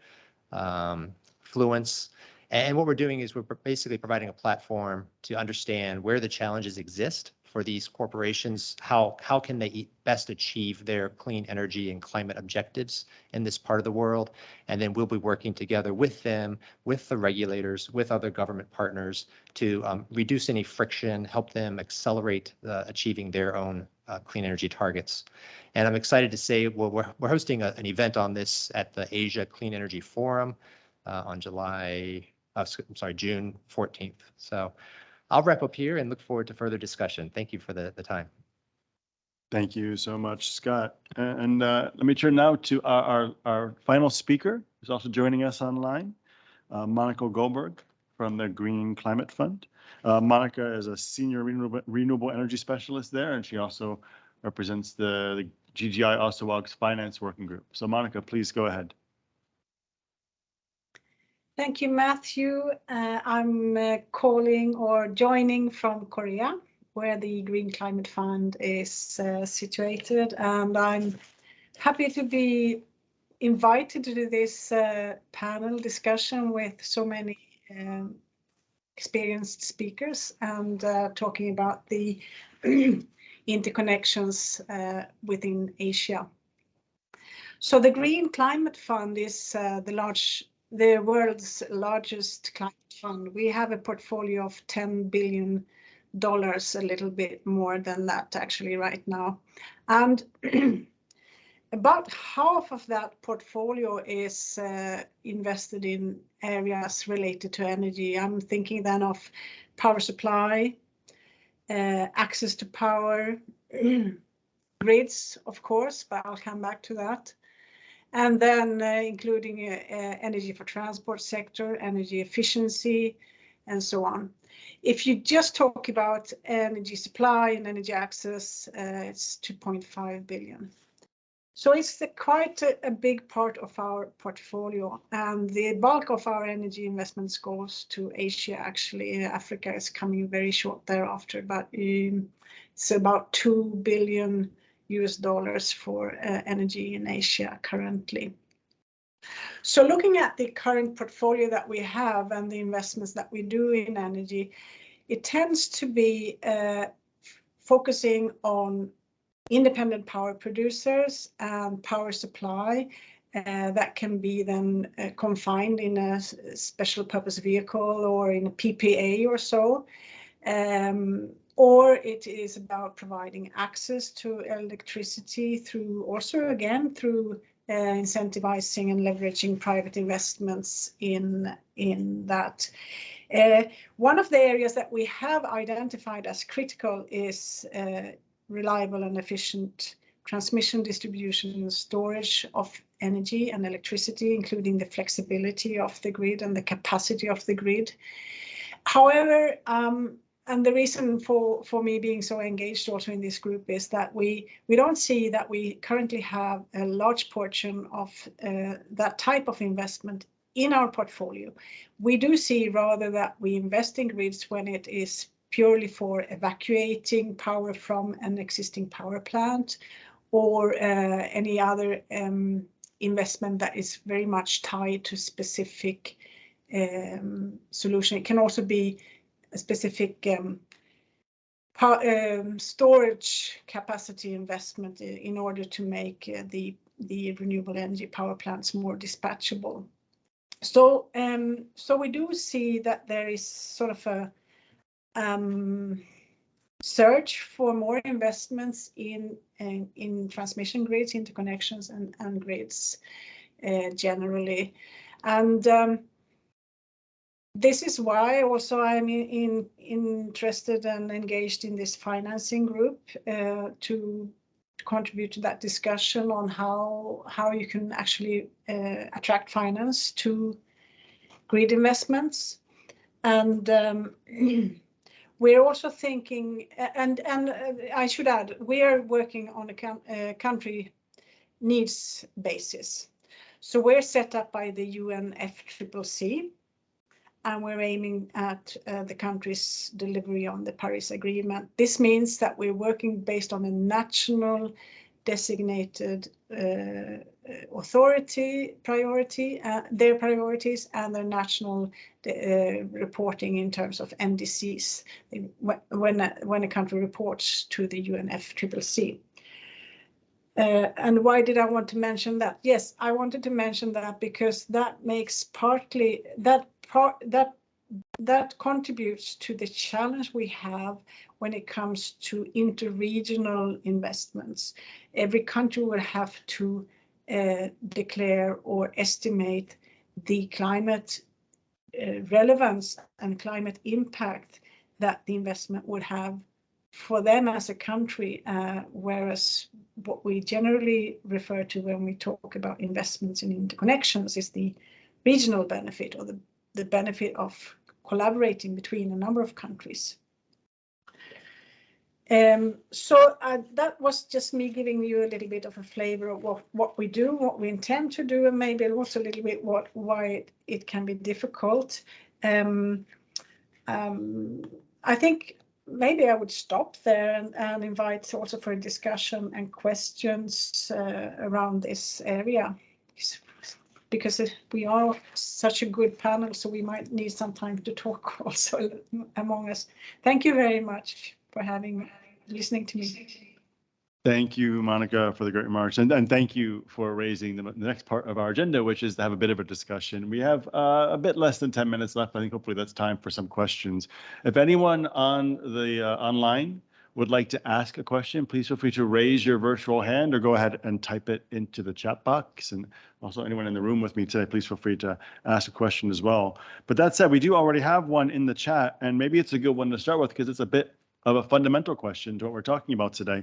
Fluence. And what we're doing is we're basically providing a platform to understand where the challenges exist for these corporations, how can they best achieve their clean energy and climate objectives in this part of the world. And then we'll be working together with them, with the regulators, with other government partners to reduce any friction, help them accelerate achieving their own clean energy targets. And I'm excited to say, well, we're hosting an event on this at the Asia Clean Energy Forum on June 14th. So I'll wrap up here and look forward to further discussion. Thank you for the time. Thank you so much, Scott. And let me turn now to our final speaker, who's also joining us online, Monica Goldberg from the Green Climate Fund. Monica is a senior renewable energy specialist there, and she also represents the GGI Osawag's Finance Working Group. So Monica, please go ahead. Thank you, Matthew. I'm calling or joining from Korea, where the Green Climate Fund is situated, and I'm happy to be invited to this panel discussion with so many experienced speakers and talking about the interconnections within Asia. So the Green Climate Fund is the world's largest climate fund. We have a portfolio of $10 billion, a little bit more than that actually right now. And about half of that portfolio is invested in areas related to energy. I'm thinking then of power supply, access to power, grids, of course, but I'll come back to that. And then including energy for transport sector, energy efficiency, and so on. If you just talk about energy supply and energy access, it's 2.5 billion. So it's quite a big part of our portfolio, and the bulk of our energy investments goes to Asia. Actually, Africa is coming very short thereafter, but it's about $2 billion for energy in Asia currently. So looking at the current portfolio that we have and the investments that we do in energy, it tends to be focusing on independent power producers and power supply that can be then confined in a special purpose vehicle or in a PPA or so. or it is about providing access to electricity through incentivizing and leveraging private investments in that. One of the areas that we have identified as critical is reliable and efficient transmission, distribution, and storage of energy and electricity, including the flexibility of the grid and the capacity of the grid. However, and the reason for me being so engaged also in this group is that we don't see that we currently have a large portion of that type of investment in our portfolio. We do see rather that we invest in grids when it is purely for evacuating power from an existing power plant, or any other investment that is very much tied to specific solution. It can also be a specific storage capacity investment in order to make the renewable energy power plants more dispatchable. So we do see that there is sort of a search for more investments in transmission grids, interconnections, and grids generally. And this is why also I'm interested and engaged in this financing group to contribute to that discussion on how you can actually attract finance to grid investments. And we're also thinking, and I should add, we are working on a country needs basis. So we're set up by the UN ESCAP, and we're aiming at the country's delivery on the Paris Agreement. This means that we're working based on a national designated authority priority, their priorities, and their national reporting in terms of NDCs when a country reports to the UNFCCC. And why did I want to mention that? Yes, I wanted to mention that because that makes partly that contributes to the challenge we have when it comes to interregional investments. Every country will have to declare or estimate the climate relevance and climate impact that the investment would have for them as a country, whereas what we generally refer to when we talk about investments in interconnections is the regional benefit, or the benefit of collaborating between a number of countries. So that was just me giving you a little bit of a flavor of what we do, what we intend to do, and maybe also a little bit why it can be difficult. I think maybe I would stop there and invite also for a discussion and questions around this area, because we are such a good panel, so we might need some time to talk also among us. Thank you very much for listening to me. Thank you, Monica, for the great remarks. And thank you for raising the next part of our agenda, which is to have a bit of a discussion. We have a bit less than 10 minutes left. I think hopefully that's time for some questions. If anyone on the online would like to ask a question, please feel free to raise your virtual hand or go ahead and type it into the chat box. And also anyone in the room with me today, please feel free to ask a question as well. But that said, we do already have one in the chat, and maybe it's a good one to start with because it's a bit of a fundamental question to what we're talking about today.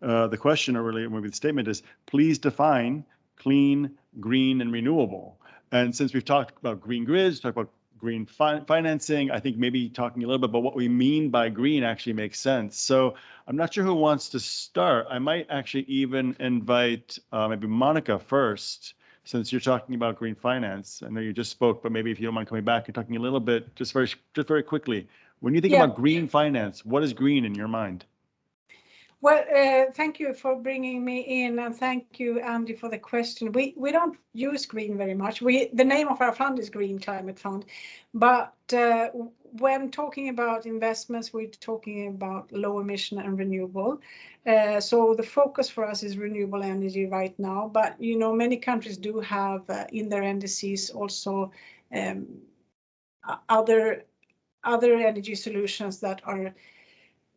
The question, or really maybe the statement, is please define clean, green, and renewable. And since we've talked about green grids, talked about green financing, I think maybe talking a little bit about what we mean by green actually makes sense. So I'm not sure who wants to start. I might actually even invite maybe Monica first, since you're talking about green finance. I know you just spoke, but maybe if you don't mind coming back and talking a little bit, just very quickly. When you think about green finance, what is green in your mind? Well, thank you for bringing me in, and thank you, Andy, for the question. We don't use green very much. The name of our fund is Green Climate Fund, but when talking about investments, we're talking about low emission and renewable. So the focus for us is renewable energy right now, but many countries do have in their NDCs also other energy solutions that are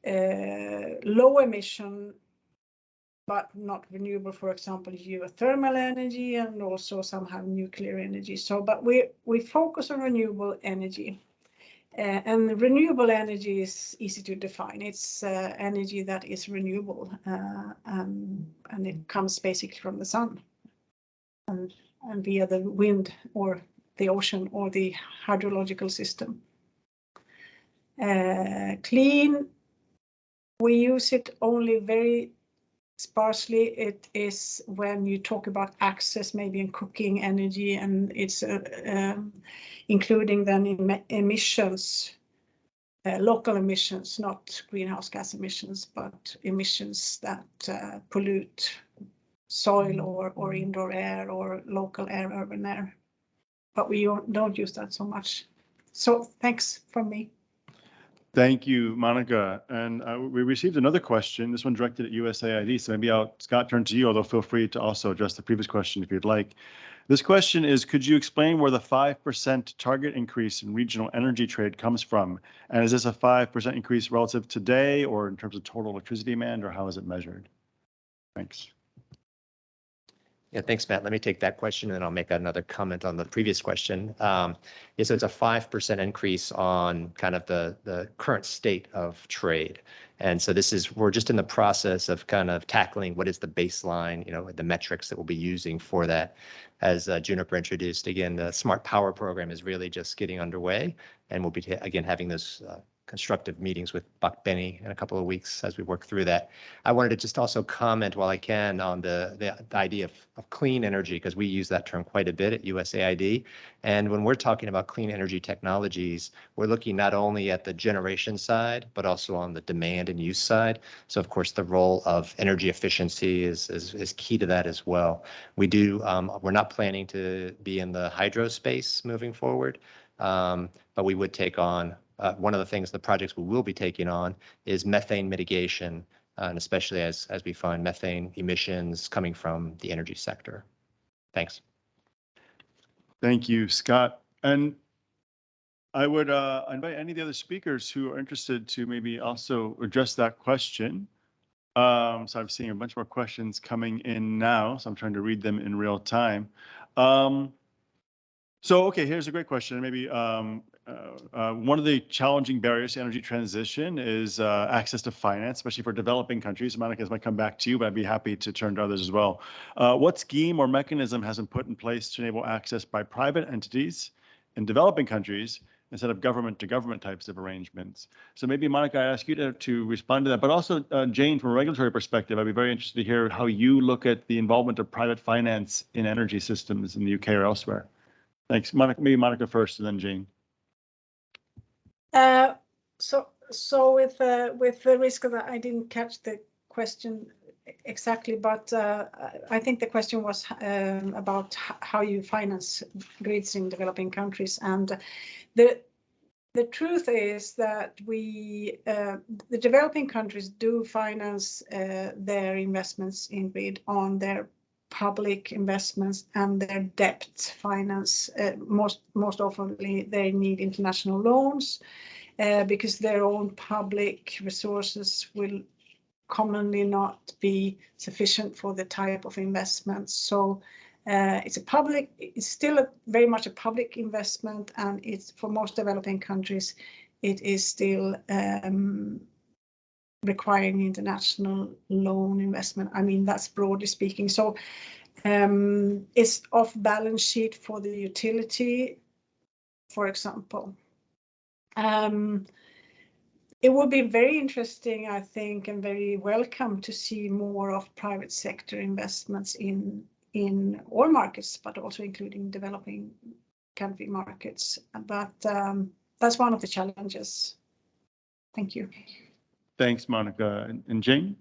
low emission, but not renewable, for example, geothermal energy, and also some have nuclear energy. So, but we focus on renewable energy. And renewable energy is easy to define. It's energy that is renewable, and it comes basically from the sun and via the wind or the ocean or the hydrological system. Clean, we use it only very sparsely. It is when you talk about access, maybe in cooking energy, and it's including then emissions, local emissions, not greenhouse gas emissions, but emissions that pollute soil or indoor air or local air, urban air. But we don't use that so much. So thanks from me. Thank you, Monica. And we received another question, this one directed at USAID. So maybe Scott, turn to you, although feel free to also address the previous question if you'd like. This question is, could you explain where the 5% target increase in regional energy trade comes from? And is this a 5% increase relative today or in terms of total electricity demand, or how is it measured? Thanks. Yeah, thanks, Matt. Let me take that question, and then I'll make another comment on the previous question. Yeah, so it's a 5% increase on kind of the current state of trade. And so we're just in the process of kind of tackling what is the baseline, the metrics that we'll be using for that. As Juniper introduced, again, the Smart Power program is really just getting underway, and we'll be, again, having those constructive meetings with Buck Benny in a couple of weeks as we work through that. I wanted to just also comment while I can on the idea of clean energy, because we use that term quite a bit at USAID. And when we're talking about clean energy technologies, we're looking not only at the generation side, but also on the demand and use side. So of course, the role of energy efficiency is key to that as well. We're not planning to be in the hydro space moving forward, but we would take on one of the things, the projects we will be taking on is methane mitigation, and especially as we find methane emissions coming from the energy sector. Thanks. Thank you, Scott. And I would invite any of the other speakers who are interested to maybe also address that question. So I'm seeing a bunch more questions coming in now, so I'm trying to read them in real time. Okay, here's a great question. Maybe one of the challenging barriers to energy transition is access to finance, especially for developing countries. Monica, this might come back to you, but I'd be happy to turn to others as well. What scheme or mechanism has been put in place to enable access by private entities in developing countries instead of government-to-government types of arrangements? So maybe, Monica, I ask you to respond to that, but also Jane, from a regulatory perspective, I'd be very interested to hear how you look at the involvement of private finance in energy systems in the UK or elsewhere. Thanks. Monica, maybe Monica first and then Jane. So with the risk that I didn't catch the question exactly, but I think the question was about how you finance grids in developing countries, and the truth is that the developing countries do finance their investments in grid on their public investments and their debt finance. Most often they need international loans because their own public resources will commonly not be sufficient for the type of investment. So it's still very much a public investment, and it's for most developing countries, it is still requiring international loan investment. I mean, that's broadly speaking. So it's off balance sheet for the utility, for example. It would be very interesting, I think, and very welcome to see more of private sector investments in all markets, but also including developing country markets. But that's one of the challenges. Thank you. Thanks, Monica. And Jane?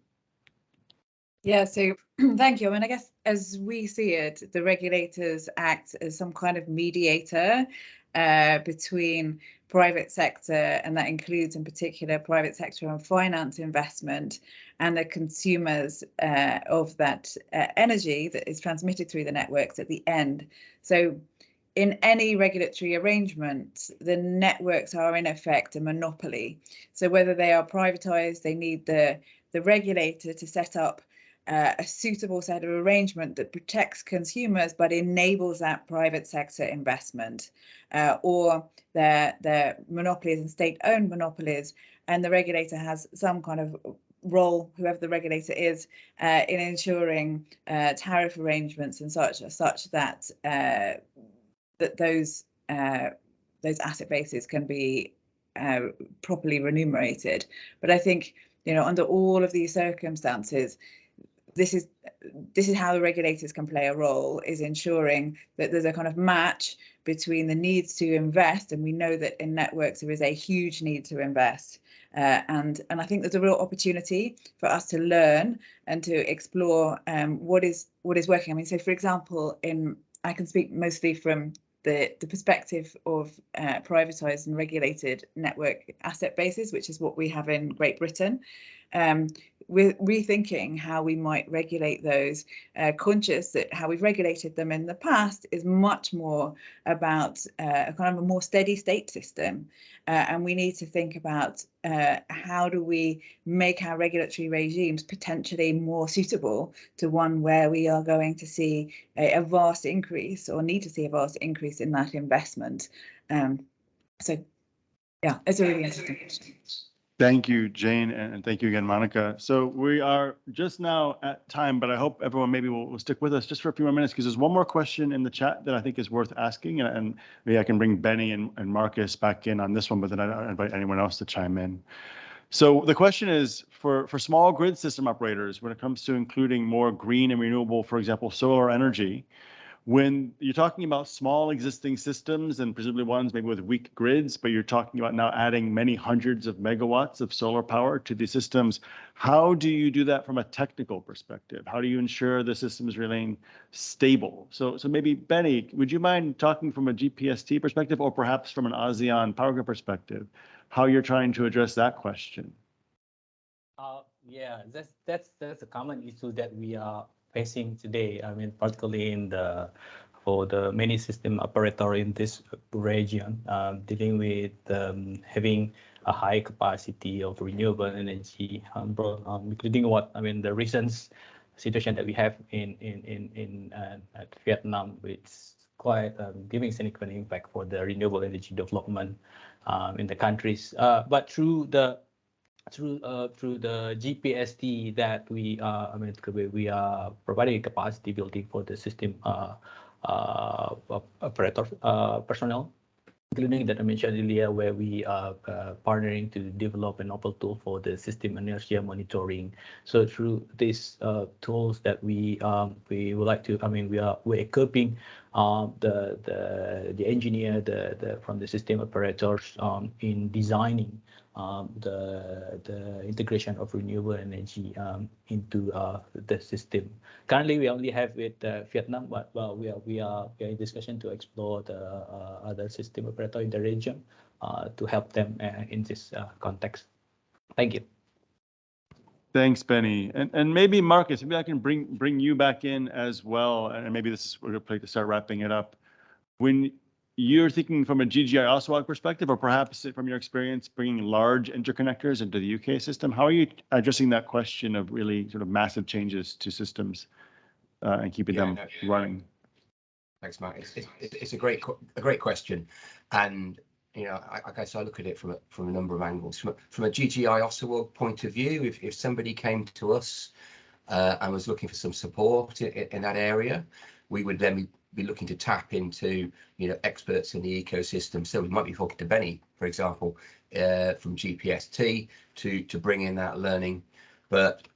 Yeah, so thank you. I mean, I guess as we see it, the regulators act as some kind of mediator between private sector, and that includes in particular private sector and finance investment, and the consumers of that energy that is transmitted through the networks at the end. So in any regulatory arrangement, the networks are in effect a monopoly. So whether they are privatized, they need the regulator to set up a suitable set of arrangement that protects consumers but enables that private sector investment, or their monopolies and state-owned monopolies, and the regulator has some kind of role, whoever the regulator is, in ensuring tariff arrangements and such that that those asset bases can be properly remunerated. But I think, you know, under all of these circumstances, this is how the regulators can play a role, is ensuring that there's a kind of match between the needs to invest, and we know that in networks there is a huge need to invest, and I think there's a real opportunity for us to learn and to explore what is working. I mean, so for example, I can speak mostly from the perspective of privatized and regulated network asset bases, which is what we have in Great Britain. We're rethinking how we might regulate those, conscious that how we've regulated them in the past is much more about a kind of a more steady state system. And we need to think about how do we make our regulatory regimes potentially more suitable to one where we are going to see a vast increase, or need to see a vast increase in that investment. So yeah, it's a really interesting question. Thank you, Jane, and thank you again, Monica. So we are just now at time, but I hope everyone maybe will stick with us just for a few more minutes, because there's one more question in the chat that I think is worth asking, and maybe I can bring Benny and Marcus back in on this one, but then I invite anyone else to chime in. So the question is, for small grid system operators, when it comes to including more green and renewable, for example, solar energy, when you're talking about small existing systems and presumably ones maybe with weak grids, but you're talking about now adding many hundreds of megawatts of solar power to these systems, how do you do that from a technical perspective? How do you ensure the systems remain stable? So maybe, Benny, would you mind talking from a GPST perspective, or perhaps from an ASEAN power grid perspective, how you're trying to address that question? Yeah, that's a common issue that we are facing today. I mean, particularly for the many system operator in this region, dealing with having a high capacity of renewable energy, including the recent situation that we have in Vietnam, which is quite giving significant impact for the renewable energy development in the countries. But through the GPST that we are providing capacity building for the system operator personnel, including that I mentioned earlier, where we are partnering to develop an open tool for the system inertia monitoring. So through these tools that we would like to, we're equipping the engineer from the system operators in designing the integration of renewable energy into the system. Currently, we only have with Vietnam, but we are in discussion to explore the other system operator in the region to help them in this context. Thank you. Thanks, Benny. And maybe Marcus, maybe I can bring you back in as well. And maybe this is a good place to start wrapping it up. When you're thinking from a GGI OSWAG perspective, or perhaps from your experience bringing large interconnectors into the UK system, how are you addressing that question of really sort of massive changes to systems and keeping them running? Thanks, Matt. It's a great question, and I guess I look at it from a number of angles. From a GGI OSWAG point of view, if somebody came to us and was looking for some support in that area, we would then be looking to tap into experts in the ecosystem. So we might be talking to Benny, for example, from GPST to bring in that learning. But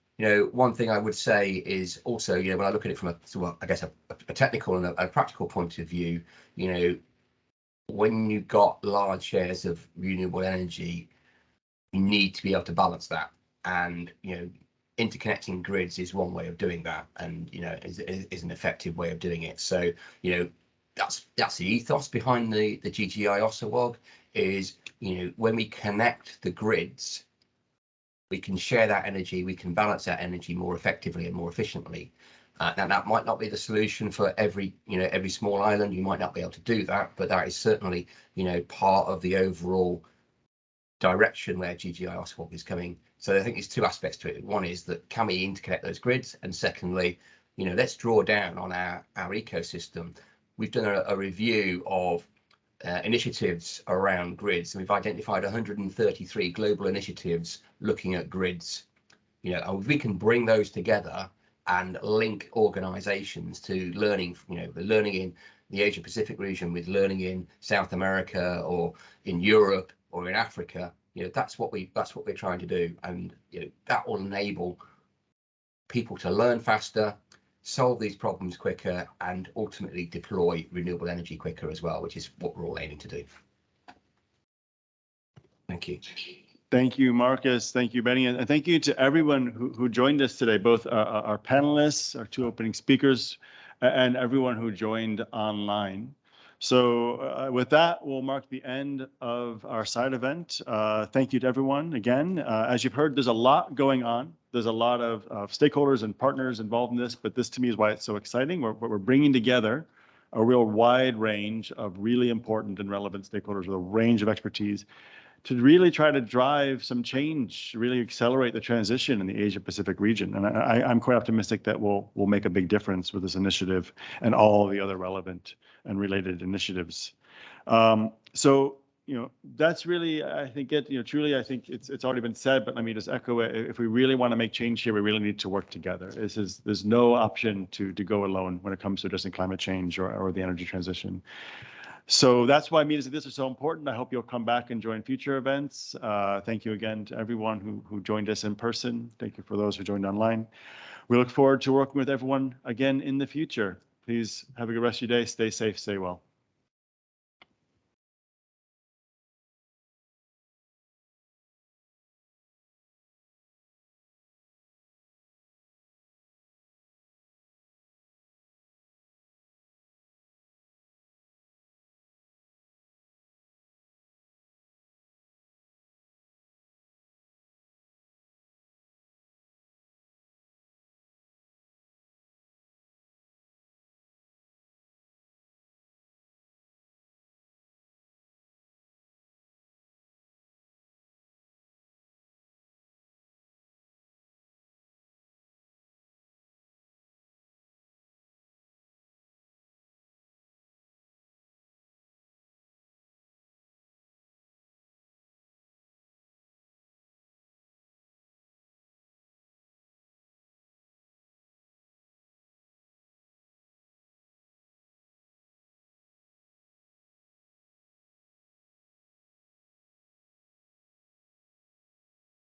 one thing I would say is also, when I look at it from a technical and a practical point of view, when you've got large shares of renewable energy, you need to be able to balance that, and interconnecting grids is one way of doing that, and is an effective way of doing it. So that's the ethos behind the GGI OSWAG, is when we connect the grids, we can share that energy, we can balance that energy more effectively and more efficiently. Now that might not be the solution for every small island. You might not be able to do that, but that is certainly, part of the overall direction where GGIR swap is coming. So I think there's two aspects to it. One is that can we interconnect those grids, and secondly, let's draw down on our ecosystem. We've done a review of initiatives around grids, and we've identified 133 global initiatives looking at grids. And if we can bring those together and link organizations to learning, learning in the Asia Pacific region with learning in South America or in Europe or in Africa, that's what we're trying to do. And that will enable people to learn faster, solve these problems quicker, and ultimately deploy renewable energy quicker as well, which is what we're all aiming to do. Thank you. Thank you, Marcus. Thank you, Benny. And thank you to everyone who joined us today, both our panelists, our two opening speakers, and everyone who joined online. So with that, we'll mark the end of our side event. Thank you to everyone again. As you've heard, there's a lot going on. There's a lot of stakeholders and partners involved in this, but this to me is why it's so exciting. We're bringing together a real wide range of really important and relevant stakeholders with a range of expertise to really try to drive some change, really accelerate the transition in the Asia Pacific region. And I'm quite optimistic that we'll make a big difference with this initiative and all the other relevant and related initiatives. So, that's really, I think truly, I think it's already been said, but let me just echo it. If we really want to make change here, we really need to work together. There's no option to go alone when it comes to addressing climate change or the energy transition. So that's why meetings like this are so important. I hope you'll come back and join future events. Thank you again to everyone who joined us in person. Thank you for those who joined online. We look forward to working with everyone again in the future. Please have a good rest of your day. Stay safe, stay well.